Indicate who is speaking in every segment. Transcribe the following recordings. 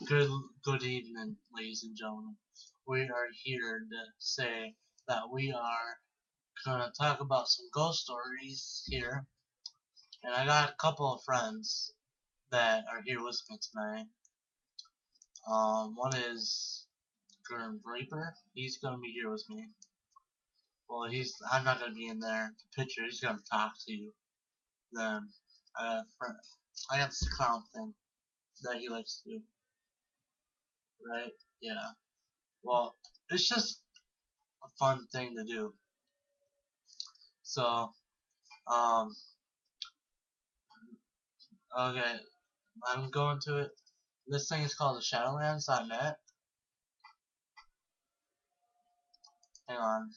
Speaker 1: Good, good evening, ladies and gentlemen. We are here to say that we are gonna talk about some ghost stories here, and I got a couple of friends that are here with me tonight. One is Grim Reaper. He's gonna be here with me. Well, I'm not gonna be in there. The picture. He's gonna talk to you. Then I got this clown thing that he likes to do. Right? Yeah. Well, it's just a fun thing to do. So, um, okay, I'm going to it. This thing is called the Shadowlands.net. Hang on.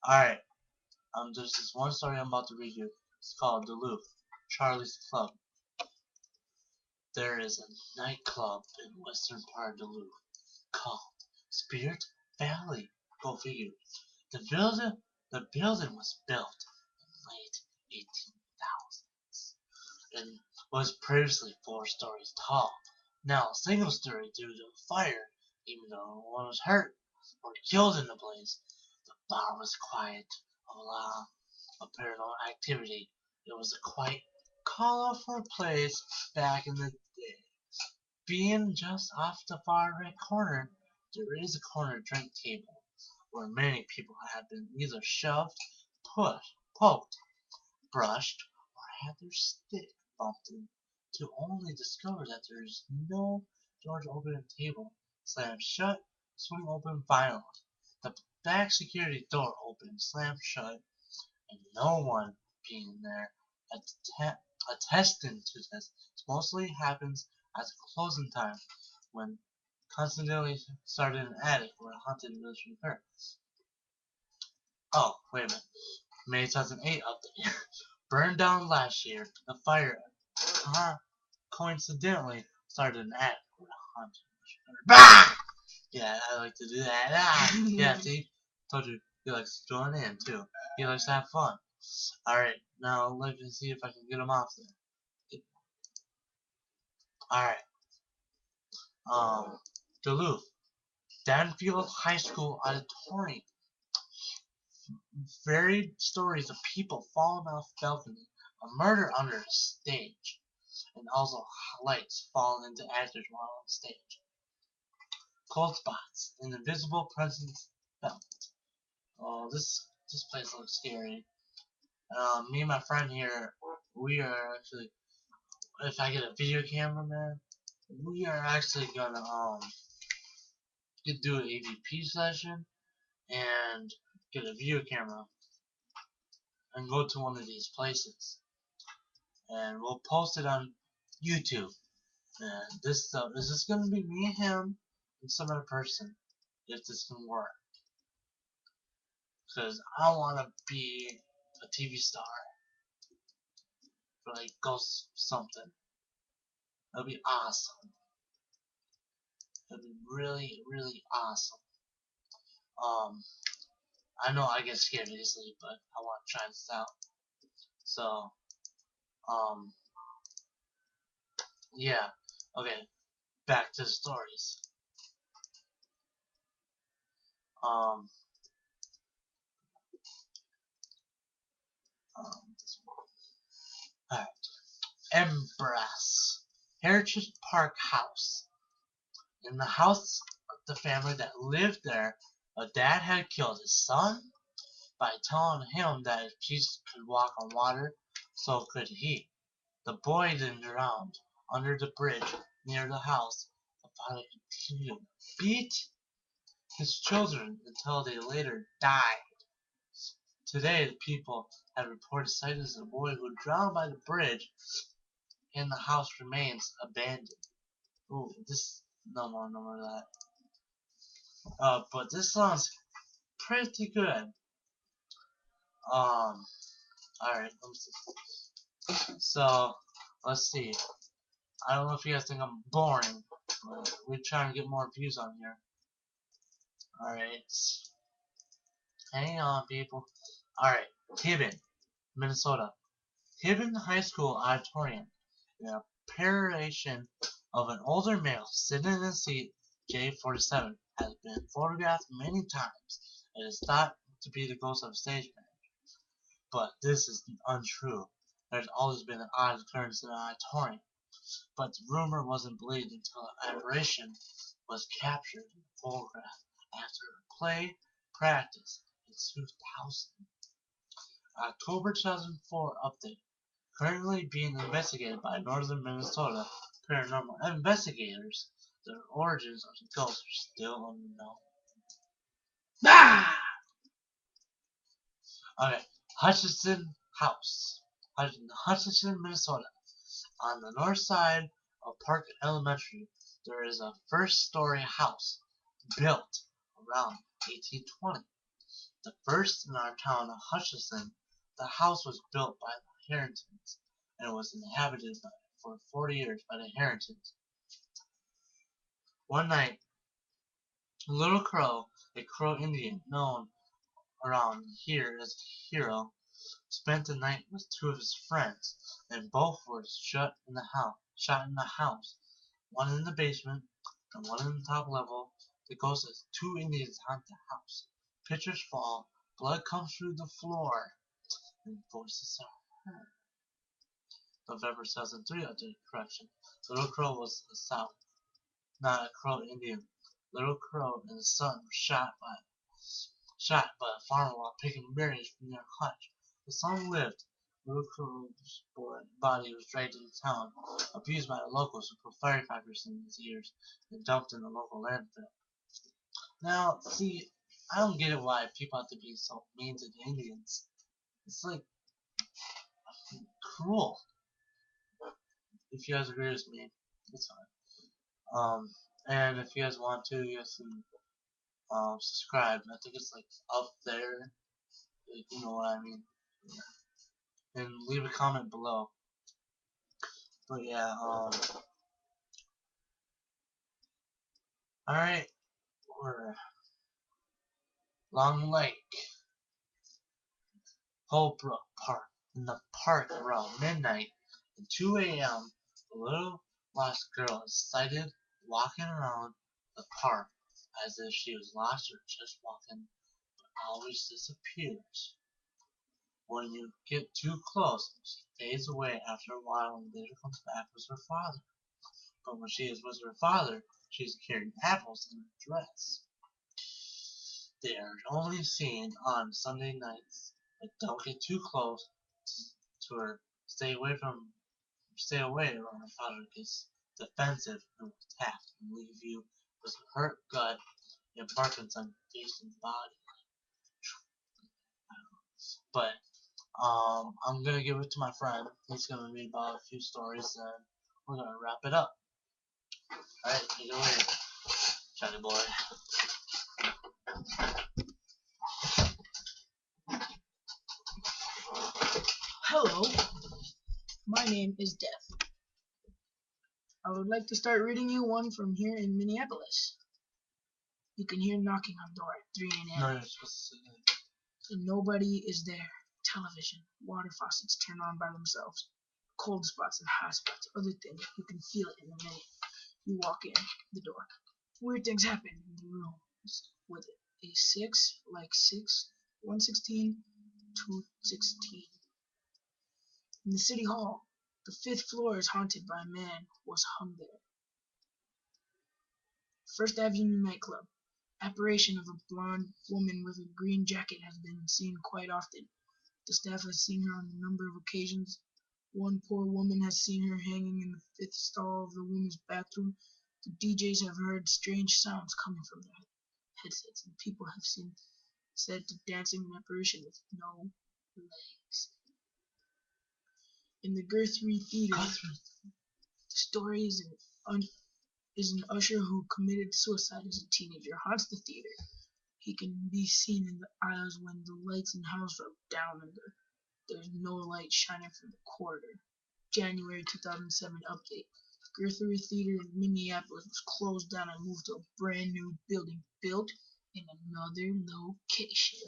Speaker 1: Alright, there's this one story I'm about to read you. It's called Duluth, Charlie's Club. There is a nightclub in western part of Duluth called Spirit Valley. Go figure. The building, the building was built in late 18,000s and was previously 4 stories tall. Now a single story due to a fire, even though no one was hurt or killed in the blaze. The bar was quiet, along of paranormal activity. It was a quite colorful place back in the day. Being just off the far right corner, there is a corner drink table where many people have been either shoved, pushed, poked, brushed, or had their stick bumped into, only discover that there is no door to open the table. Slammed shut, swing open violently. The back security door opened, slammed shut, and no one being there attesting to this. This mostly happens at the closing time when constantly started an attic where a haunted village occurred. Oh, wait a minute. May 2008 update. Burned down last year. The fire coincidentally started an attic where a haunted village occurred. Bah! Yeah, I like to do that. Ah! Yeah, see? Told you, he likes to join in too. He likes to have fun. Alright, now let me see if I can get him off there. Alright, um, Duluth. Danfield High School Auditorium. Varied stories of people falling off balcony, a murder under a stage, and also lights falling into actors while on stage. Cold spots, an invisible presence felt. Oh, this place looks scary. Me and my friend here, we are actually, if I get a video camera, man, we are actually gonna do an AVP session and get a video camera and go to one of these places, and we'll post it on YouTube. And this stuff is just gonna be me and him and some other person if this can work, because I want to be a TV star for like Ghost something. That'd be awesome. That'd be really, really awesome. Um, I know I get scared easily, but I want to try this out. So, um, yeah. Okay, back to the stories. Um, this one. Alright. Embrace Heritage Park House. In the house of the family that lived there, a dad had killed his son by telling him that if Jesus could walk on water, so could he. The boy then drowned under the bridge near the house. The father continued to beat his children until they later died. Today, the people have reported sightings of the boy who drowned by the bridge, and the house remains abandoned. Ooh, no more of that. But this sounds pretty good. Alright, so, let's see. I don't know if you guys think I'm boring, but we're trying to get more views on here. Alright. Hang on, people. Alright, Hibbing, Minnesota. Hibbing High School Auditorium. In a preparation of an older male sitting in a seat J47 has been photographed many times. It is thought to be the ghost of a stage manager, but this is untrue. There's always been an odd occurrence in the auditorium, but the rumor wasn't believed until an apparition was captured in a photograph after a play practice in 2000. October 2004 update. Currently being investigated by Northern Minnesota paranormal investigators. The origins of the ghost are still unknown. Ah! Okay, Hutchinson House, Hutchinson, Minnesota. On the north side of Park Elementary, there is a first-story house built around 1820. The first in our town of Hutchinson. The house was built by the Harringtons and was inhabited for 40 years by the Harringtons. One night, Little Crow, a Crow Indian known around here as Hero, spent the night with two of his friends, and both were shot in the house, one in the basement and one in the top level. The ghost says two Indians haunt the house. Pictures fall, blood comes through the floor, and voices are heard. November 2003 update correction. Little Crow was the South, not a Crow Indian. Little Crow and his son were shot by a farmer while picking berries from their hutch. The son lived. Little Crow's body was dragged into town, abused by the locals who put firecrackers in his ears and dumped in the local landfill. Now, see, I don't get it why people have to be so mean to the Indians. It's like cruel. If you guys agree with me, it's fine. And if you guys want to, you guys can subscribe. I think it's like up there. You know what I mean. Yeah. And leave a comment below. But yeah, alright, we're Long Lake, Holbrook Park. In the park around midnight and 2 a.m., a little lost girl is sighted walking around the park as if she was lost or just walking, but always disappears. When you get too close, she fades away after a while and later comes back with her father. But when she is with her father, she is carrying apples in her dress. They are only seen on Sunday nights, but don't get too close to her. Stay away, or her father gets defensive and will attack and leave you with a hurt gut and markings on your face and body. But I'm gonna give it to my friend. He's gonna read about a few stories, and we're gonna wrap it up. All right, take it away, Johnny boy.
Speaker 2: Hello, my name is Death. I would like to start reading you one from here in Minneapolis. You can hear knocking on door at 3 a.m.
Speaker 1: No, you're supposed to say that.
Speaker 2: And nobody is there. Television, water faucets turn on by themselves. Cold spots and hot spots, other things, you can feel it in a minute. You walk in the door. Weird things happen in the rooms with a 6, like 6, 116, 216. In the city hall, the 5th floor is haunted by a man who was hung there. First Avenue nightclub. Apparition of a blonde woman with a green jacket has been seen quite often. The staff has seen her on a number of occasions. One poor woman has seen her hanging in the 5th stall of the women's bathroom. The DJs have heard strange sounds coming from their headsets, and people have said to dancing an apparition with no legs. In the Guthrie Theater, the story is an usher who committed suicide as a teenager haunts the theater. He can be seen in the aisles when the lights in the house are down and there's no light shining from the corridor. January 2007 update. Guthrie Theater in Minneapolis was closed down and moved to a brand new building built in another location.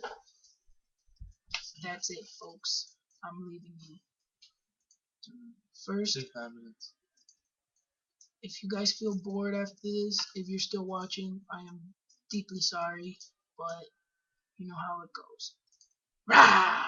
Speaker 2: That's it, folks. I'm leaving you. First,
Speaker 1: 5 minutes.
Speaker 2: If you guys feel bored after this, if you're still watching, I am deeply sorry, but you know how it goes. Rah!